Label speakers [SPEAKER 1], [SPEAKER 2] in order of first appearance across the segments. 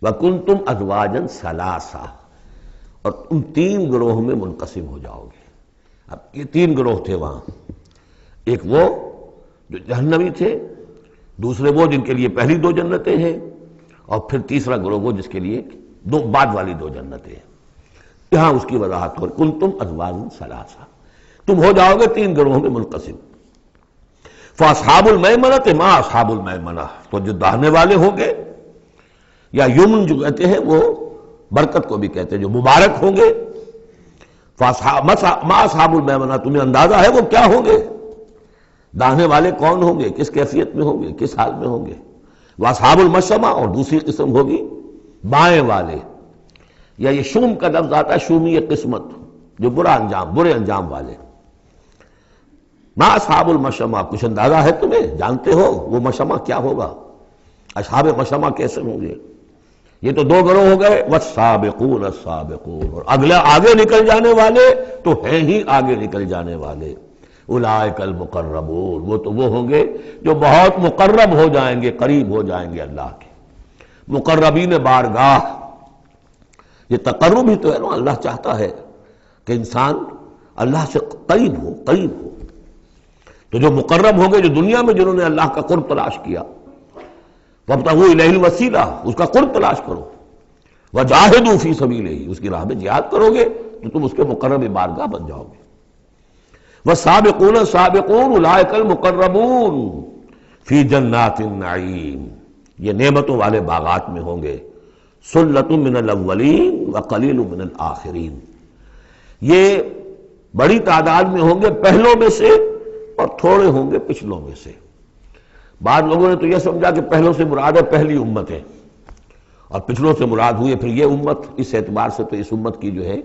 [SPEAKER 1] وَكُنْتُمْ أَزْوَاجًا ثَلَاثًا، اور تم تین گروہ میں منقسم ہو جاؤ گے۔ اب یہ تین گروہ تھے وہاں، ایک وہ جو جہنمی تھے، دوسرے وہ جن کے لیے پہلی دو جنتیں ہیں، اور پھر تیسرا گروہ وہ جس کے لیے دو بعد والی دو جنتیں ہیں۔ یہاں اس کی وضاحت ہو، کنتم ازواجا ثلاثا، تم ہو جاؤ گے تین گروہوں میں منقسم۔ فاصحاب المیمنۃ ما اصحاب المیمنہ، تو جو داہنے والے ہوں گے، یا یمن جو کہتے ہیں وہ برکت کو بھی کہتے ہیں، جو مبارک ہوں گے، ما اصحاب المیمنہ، تمہیں اندازہ ہے وہ کیا ہوں گے؟ داہنے والے کون ہوں گے، کس کیفیت میں ہوں گے، کس حال میں ہوں گے؟ واصحاب المشأمہ، اور دوسری قسم ہوگی بائیں والے، یا یہ شوم کا لفظ آتا ہے، شومی قسمت، جو برے انجام والے۔ ما اصحاب المشأمہ، کچھ اندازہ ہے تمہیں، جانتے ہو وہ مشأمہ کیا ہوگا؟ اصحاب مشأمہ کیسے ہوں گے؟ یہ تو دو گروہ ہو گئے، والسابقون السابقون، اور اگلے آگے نکل جانے والے تو ہیں ہی آگے نکل جانے والے، اولئک المقربون، وہ تو وہ ہوں گے جو بہت مقرب ہو جائیں گے، قریب ہو جائیں گے اللہ کے، مقربین بارگاہ۔ یہ تقرب ہی تو ہے نا، اللہ چاہتا ہے کہ انسان اللہ سے قریب ہو، قریب ہو۔ تو جو مقرب ہوں گے، جو دنیا میں جنہوں نے اللہ کا قرب تلاش کیا، وابتغوا الیہ الوسیلہ، اس کا قرب تلاش کرو، وجاہدوا فی سبیلہ، اس کی راہ میں جہاد کرو گے تو تم اس کے مقرب بارگاہ بن جاؤ گے۔ والسابقون السابقون اولئک المقربون فی جنات النعیم، یہ نعمتوں والے باغات میں ہوں گے۔ ثلۃ من الاولین وقلیل من الآخرین، یہ بڑی تعداد میں ہوں گے پہلوں میں سے، اور تھوڑے ہوں گے پچھلوں میں سے۔ بعض لوگوں نے تو یہ سمجھا کہ پہلوں سے مراد ہے پہلی امت ہے، اور پچھلوں سے مراد ہوئی ہے پھر یہ امت۔ اس اعتبار سے تو اس امت کی جو ہے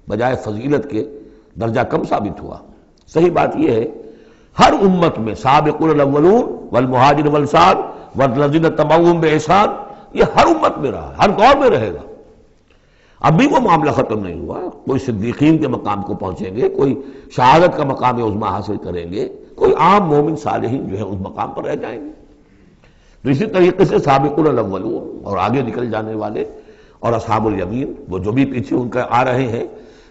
[SPEAKER 1] بجائے فضیلت کے درجہ کم ثابت ہوا۔ صحیح بات یہ ہے، ہر امت میں سابقون الاولون والمہاجرون والانصار والذین اتبعوہم بإحسان، یہ ہر امت میں رہا، ہر دور میں رہے گا۔ اب بھی وہ معاملہ ختم نہیں ہوا، کوئی صدیقین کے مقام کو پہنچیں گے، کوئی شہادت کا مقام عظمیٰ حاصل کریں گے، کوئی عام مومن صالحین جو ہے اس مقام پر رہ جائیں گے۔ تو اسی طریقے سے سابقون الاولون، اور آگے نکل جانے والے، اور اصحاب الیمین، وہ جو بھی پیچھے ان کا آ رہے ہیں،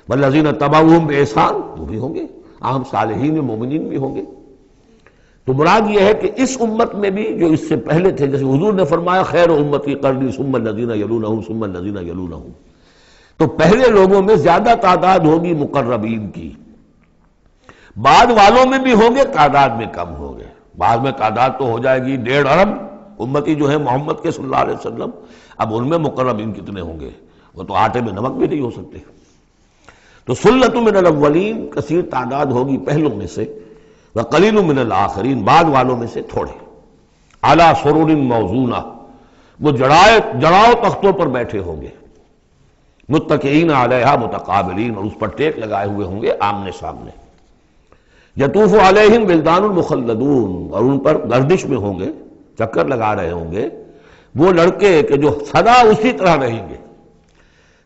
[SPEAKER 1] والذین اتبعوہم بإحسان، وہ بھی ہوں گے، عام صالحین مومنین بھی ہوں گے۔ تو مراد یہ ہے کہ اس امت میں بھی جو اس سے پہلے تھے، جیسے حضور نے فرمایا خیر امتی قرنی ثم الذین یلونہم ثم الذین یلونہم، تو پہلے لوگوں میں زیادہ تعداد ہوگی مقربین کی، بعد والوں میں بھی ہوں گے، تعداد میں کم ہوں گے۔ بعد میں تعداد تو ہو جائے گی 1.5 ارب امتی جو ہے محمد کے صلی اللہ علیہ وسلم، اب ان میں مقربین کتنے ہوں گے؟ وہ تو آٹے میں نمک بھی نہیں ہو سکتے۔ تو ثلۃ من الاولین، کثیر تعداد ہوگی پہلوں میں سے، وقلیل من الآخرین، بعد والوں میں سے تھوڑے۔ علی سرر موضونہ، وہ جڑاؤ تختوں پر بیٹھے ہوں گے، متکئین علیہا متقابلین، اور اس پر ٹیک لگائے ہوئے ہوں گے آمنے سامنے۔ یطوف علیہم ولدان المخلدون، اور ان پر گردش میں ہوں گے، چکر لگا رہے ہوں گے وہ لڑکے کہ جو سدا اسی طرح رہیں گے۔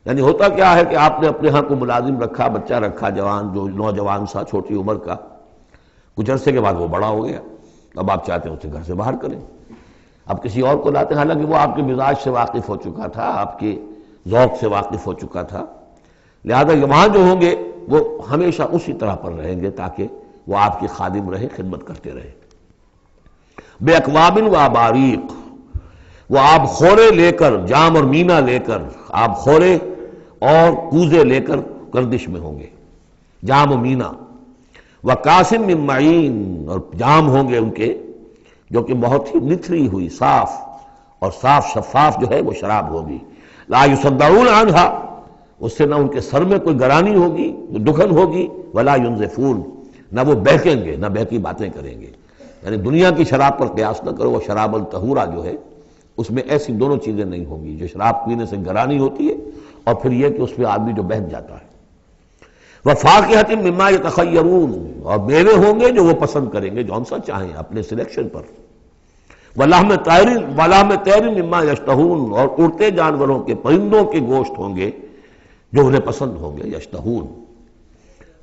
[SPEAKER 1] یعنی ہوتا کیا ہے کہ آپ نے اپنے ہاں کو ملازم رکھا، بچہ رکھا، جوان، جو نوجوان سا چھوٹی عمر کا، کچھ عرصے کے بعد وہ بڑا ہو گیا، اب آپ چاہتے ہیں اسے گھر سے باہر کریں، اب کسی اور کو لاتے ہیں، حالانکہ وہ آپ کے مزاج سے واقف ہو چکا تھا، آپ کے ذوق سے واقف ہو چکا تھا، لہذا وہاں جو ہوں گے وہ ہمیشہ اسی طرح پر رہیں گے تاکہ وہ آپ کی خادم رہے، خدمت کرتے رہے۔ بے اکواب و اباریق، وہ آب خورے لے کر، جام اور مینا لے کر، آب خورے اور کوزے لے کر گردش میں ہوں گے، جام و مینا۔ وکاسم من معین، اور جام ہوں گے ان کے جو کہ بہت ہی نتھری ہوئی، صاف اور صاف شفاف جو ہے وہ شراب ہوگی۔ لا یصدعون عنہا، اس سے نہ ان کے سر میں کوئی گرانی ہوگی، دکھن ہوگی، ولا ینزفون، نہ وہ بہکیں گے، نہ بہکی باتیں کریں گے۔ یعنی دنیا کی شراب پر قیاس نہ کرو، وہ شراب الطہورہ جو ہے اس میں ایسی دونوں چیزیں نہیں ہوں گی، جو شراب پینے سے گرانی ہوتی ہے اور پھر یہ کہ اس میں آدمی جو بہک جاتا ہے۔ وفاکہۃ مما یتخیرون، اور میوے ہوں گے جو وہ پسند کریں گے، جون سا چاہیں اپنے سلیکشن پر۔ ولحم طیر مما یشتہون، اور اڑتے جانوروں کے، پرندوں کے گوشت ہوں گے جو انہیں پسند ہوں گے، یشتہون۔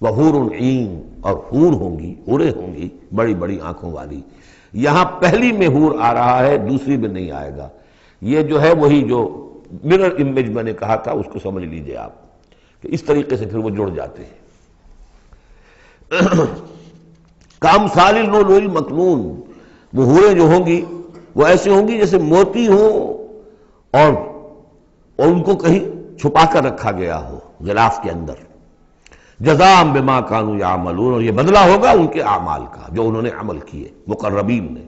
[SPEAKER 1] وحور عین، اور حور ہوں گی، حوریں ہوں گی بڑی بڑی آنکھوں والی۔ یہاں پہلی میں حور آ رہا ہے، دوسری میں نہیں آئے گا۔ یہ جو ہے وہی جو مرر امیج میں نے کہا تھا اس کو سمجھ لیجئے آپ کہ اس طریقے سے پھر وہ جڑ جاتے ہیں. کامثال اللؤلؤ المکنون، وہ حوریں جو ہوں گی وہ ایسے ہوں گی جیسے موتی ہوں اور ان کو کہیں چھپا کر رکھا گیا ہو غلاف کے اندر. جزاء بما كانوا يعملون، اور یہ بدلہ ہوگا ان کے اعمال کا جو انہوں نے عمل کیے. مقربین نے،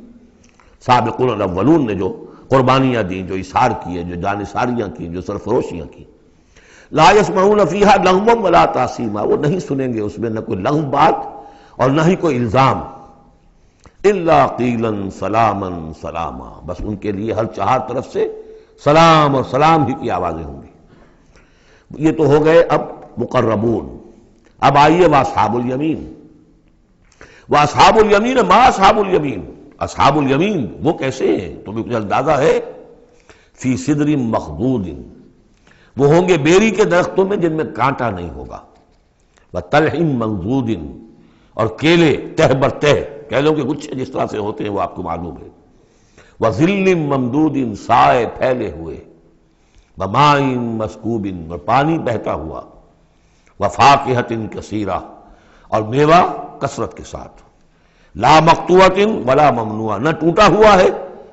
[SPEAKER 1] سابقون الاولون نے جو قربانیاں دیں، جو اثار کیے، جو جانثاریاں کی، جو سرفروشیاں کی. لا يسمعون فيها لغوا ولا تاثیما، وہ نہیں سنیں گے اس میں نہ کوئی لغو بات اور نہ ہی کوئی الزام. الا قیلا سلاما سلاما، بس ان کے لیے ہر چہار طرف سے سلام اور سلام ہی کی آوازیں ہوں گی. یہ تو ہو گئے اب مقربون. اب آئیے واصحاب الیمین. واصحاب الیمین ما اصحاب الیمین، اصحاب الیمین وہ کیسے ہیں تمہیں کچھ اندازہ ہے؟ فی صدر مخضود، وہ ہوں گے بیری کے درختوں میں جن میں کانٹا نہیں ہوگا. وطلح منضود، اور کیلے تہ بر تہ، کیلوں کے گچھے جس طرح سے ہوتے ہیں وہ آپ کو معلوم ہے. وظل ممدود، سائے پھیلے ہوئے. وماء مسکوب، اور پانی بہتا ہوا. وفاکہۃ کثیرہ، اور میوہ کثرت کے ساتھ. لا مقطوعۃ ولا ممنوعہ، نہ ٹوٹا ہوا ہے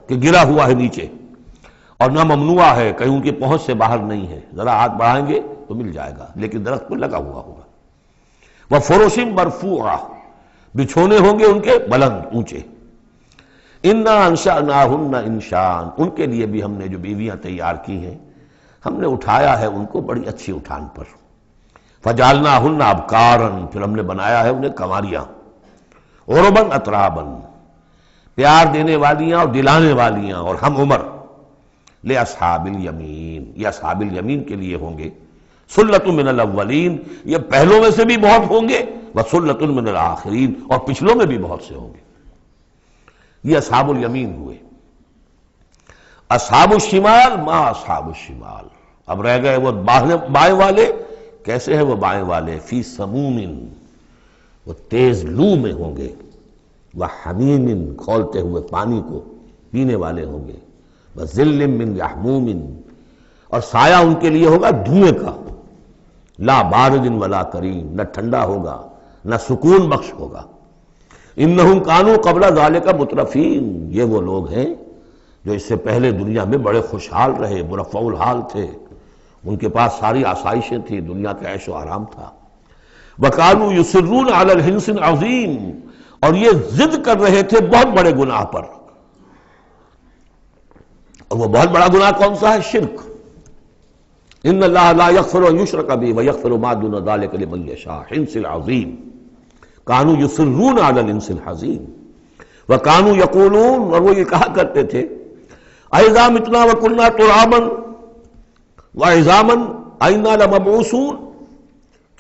[SPEAKER 1] کہ گرا ہوا ہے نیچے، اور نہ ممنوع ہے کہیں ان کی پہنچ سے باہر نہیں ہے، ذرا ہاتھ بڑھائیں گے تو مل جائے گا لیکن درخت پر لگا ہوا ہوگا. وفرش مرفوعہ، بچھونے ہوں گے ان کے بلند اونچے. انا انشأناہن انشاء، ان کے لیے بھی ہم نے جو بیویاں تیار کی ہیں ہم نے اٹھایا ہے ان کو بڑی اچھی اٹھان پر. فجعلناہن ابکارا، پھر ہم نے بنایا ہے انہیں کنواریاں. عرباً اتراباً، پیار دینے والیاں اور دلانے والیاں اور ہم عمر. لأصحاب الیمین، یہ اصحاب الیمین کے لیے ہوں گے. سلۃ من الاولین، یہ پہلوں میں سے بھی بہت ہوں گے. وسلۃ من الآخرین، اور پچھلوں میں بھی بہت سے ہوں گے. یہ اصحاب الیمین ہوئے. اصحاب الشمال ما اصحاب الشمال، اب رہ گئے وہ بائیں والے. کیسے ہیں وہ بائیں والے؟ فی سموم، وہ تیز لو میں ہوں گے. وحمیم، کھولتے ہوئے پانی کو پینے والے ہوں گے. وظل من یحموم، اور سایہ ان کے لیے ہوگا دھوئیں کا. لا بارد ولا کریم، نہ ٹھنڈا ہوگا نہ سکون بخش ہوگا. انہم کانوا قبل ذالک مترفین، یہ وہ لوگ ہیں جو اس سے پہلے دنیا میں بڑے خوشحال رہے، مرفع الحال تھے، ان کے پاس ساری آسائشیں تھیں، دنیا کا عیش و آرام تھا. وکانوا یصرون علی الحنث العظیم، اور یہ ضد کر رہے تھے بہت بڑے گناہ پر. اور وہ بہت بڑا گناہ کون سا ہے؟ شرک. ان اللہ لا یغفر ان یشرک بہ ویغفر ما دون ذلک لمن یشاء. حنث العظیم، کانوا یصرون علی الحنث العظیم. وکانوا یقولون، اور وہ یہ کہا کرتے تھے اذا متنا وکنا ترابا وعظاما ائنا لمبعوثون،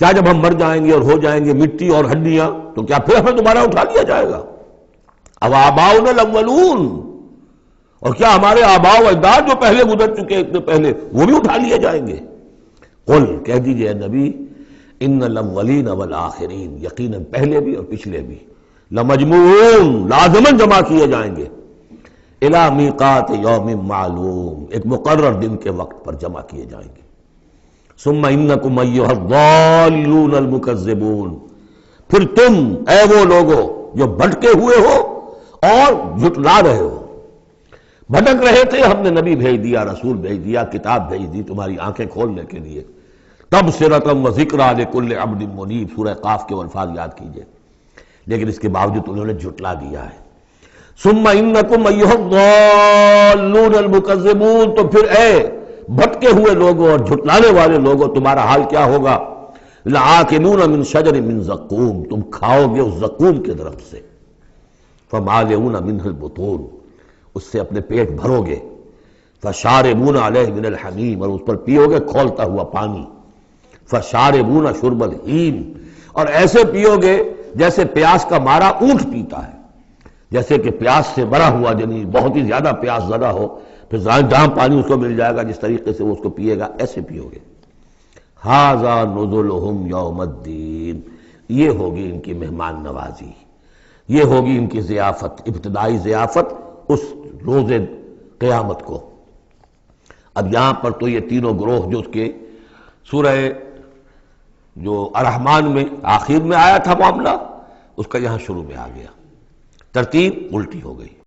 [SPEAKER 1] کیا جب ہم مر جائیں گے اور ہو جائیں گے مٹی اور ہڈیاں تو کیا پھر ہمیں دوبارہ اٹھا لیا جائے گا؟ او آباؤنا الاولون، اور کیا ہمارے آباء و اجداد جو پہلے گزر چکے اتنے پہلے وہ بھی اٹھا لیے جائیں گے؟ قل، کہہ دیجئے اے نبی، ان الاولین والآخرین، یقیناً پہلے بھی اور پچھلے بھی، لمجموعون، لازماً جمع کیے جائیں گے. الی میقات یوم معلوم، ایک مقرر دن کے وقت پر جمع کیے جائیں گے. ثم انکم ایھا الضالون المکذبون، پھر تم اے وہ لوگو جو بھٹکے ہوئے ہو اور جھٹلا رہے ہو. بھٹک رہے تھے، ہم نے نبی بھیج دیا، رسول بھیج دیا، کتاب بھیج دی تمہاری آنکھیں کھولنے کے لیے. تبصرۃ و ذکریٰ لکل عبد منیب، سورہ قاف کے الفاظ یاد کیجئے. لیکن اس کے باوجود انہوں نے جھٹلا دیا ہے. ثم انکم ایھا الضالون المکذبون، تو پھر اے بھٹکے ہوئے لوگوں اور جھٹلانے والے لوگوں تمہارا حال کیا ہوگا؟ لآکلون من شجر من زقوم، تم کھاؤ گے اس زقوم کے درخت سے. فمالئون منہ البطون، اس سے اپنے پیٹ بھرو گے. فشاربون علیہ من الحمیم، اور اس پر پیو گے کھولتا ہوا پانی. فشاربون شرب الہیم، اور ایسے پیو گے جیسے پیاس کا مارا اونٹ پیتا ہے. جیسے کہ پیاس سے بھرا ہوا یعنی بہت ہی زیادہ پیاس زدہ ہو، پھر جہاں پانی اس کو مل جائے گا جس طریقے سے وہ اس کو پیے گا، ایسے پیو گے. ھذا نزلھم یوم الدین، یہ ہوگی ان کی مہمان نوازی، یہ ہوگی ان کی ضیافت، ابتدائی ضیافت اس روز قیامت کو. اب یہاں پر تو یہ تینوں گروہ جو اس کے سورہ جو الرحمن میں آخر میں آیا تھا معاملہ، اس کا یہاں شروع میں آ گیا، ترتیب الٹی ہو گئی۔